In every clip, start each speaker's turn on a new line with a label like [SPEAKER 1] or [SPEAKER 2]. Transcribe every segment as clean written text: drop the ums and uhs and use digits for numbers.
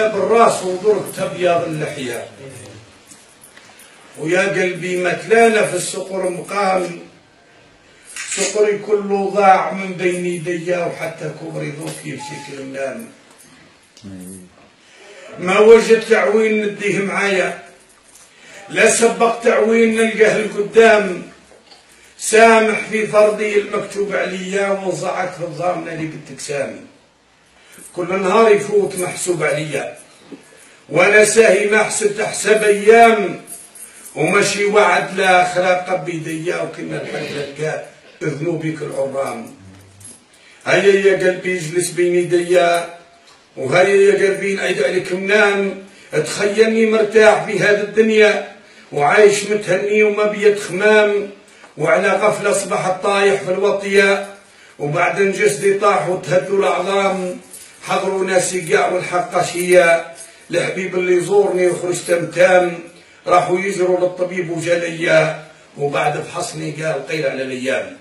[SPEAKER 1] بالراس ودرك تبيض اللحية، ويا قلبي متلانا في السقر مقام، سقري كله ضاع من بين يديا، وحتى كبري ذوك يمشي كلام. ما وجد تعوين نديه معايا، لا سبق تعوين نلقاه القدام، سامح في فرضي المكتوب عليا، ووزعك في الضامنة اللي قلتك سامي. كل نهار يفوت محسوب عليا، وانا ساهي ما حسبت احسب ايام، وماشي وعد لا خلاق بيديا، وكنا الحق لقاه ذنوبك العرام. هيا يا قلبي اجلس بين يديا، وهيا يا قلبي نعيد عليك منام، تخيلني مرتاح في هذه الدنيا، وعايش متهني وما بيد خمام، وعلى غفلة أصبحت طايح في الوطية، وبعدين جسدي طاح وتهدوا الأعظام، حضروا ناسي كاع والحق أشياء، الحبيب اللي يزورني وخرج تمتام، راحوا يجروا للطبيب وجاليا، وبعد فحصني قال طير على الأيام.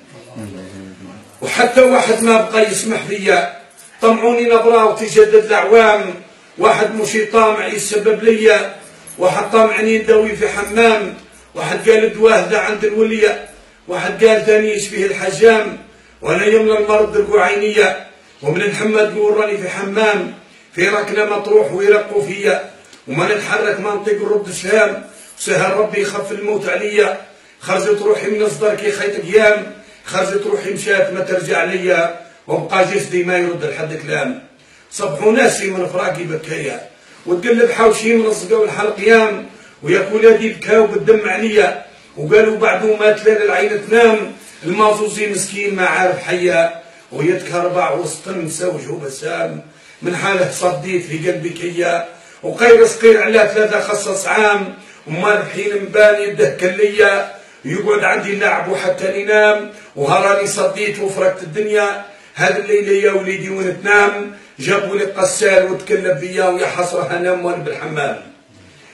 [SPEAKER 1] وحتى واحد ما بقى يسمح ليا، طمعوني نبرة وتجدد الأعوام، واحد مشي طامع يسبب ليا، واحد طامعني نداوي في حمام، واحد قال دواه ذا عند الولية، واحد قال ثاني يشفيه الحجام، وانا يملى المرض القعينية، ومن الحمى تقول راني في حمام، في ركنة مطروح ويرقوا فيا، وما نتحرك ما نطيق نرد سلام، وسهل ربي يخف الموت عليا، خرجت روحي من صدر كي خيط قيام، خرجت روحي مشات ما ترجع ليا، وبقى جسدي ما يرد لحد كلام. صبحوا ناسي من فراقي بكايا، وتقلب حوشي من الصقا والحلقيام، وياك ولادي بكاو بالدم عليا، وقالوا بعدو مات لنا العين تنام، المازوزي مسكين ما عارف حيا، ويتكربع وسط مسوج وبسام، من حاله صديت في قلبي كيا، وقير صقير على 3 خصص عام، وما الحين مباني يده كليا، يقعد عندي لعب وحتى ينام، وهراني صديت وفرقت الدنيا، هذا الليله يا وليدي وين تنام، جابوا لي قسال وتكلم بيا، ويا حسره انام وانا بالحمام.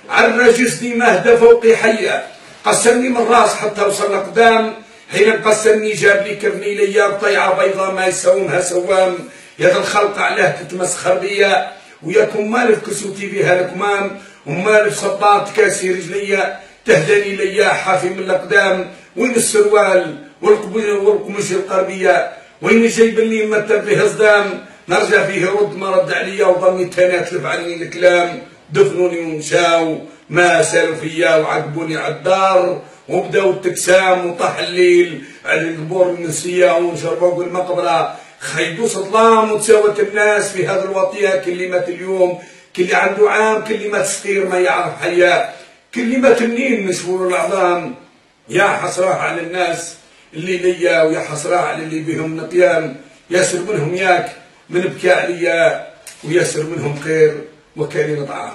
[SPEAKER 1] عرى جسدي مهدى فوقي حيه، قسمني من راس حتى وصل قدام، حين قسمني جاب لي كرني ليا بطيعه بيضاء ما يساومها سوام، يا ذا الخلق علاه تتمسخر بيا، وياكم مالف كسوتي بها الكمام، ومالف صباط كاسي رجليا، تهداني ليا حافي من الاقدام، وين السروال والقمش القربيه، وين جايب لي ممثل فيه صدام، نرجع فيه رد ما رد عليا، وضمي تاني تلف عني الكلام، دفنوني ومشاو ما سالوا فيا، وعقبوني على الدار، وبداو التكسام، وطاح الليل على القبور النسيه، ونشربوا المقبره، خيدوا صدلام، وتساوت الناس في هذا الوطيه، كل اللي مات اليوم، كل اللي عنده عام، كل اللي مات صغير ما يعرف حياه، كل اللي مات النين مشهور العظام. يا حسراه على الناس اللي ليا، ويا حسراه على اللي بهم نقيان، ياسر منهم ياك من بكى عليا، وياسر منهم خير وكريم طعام.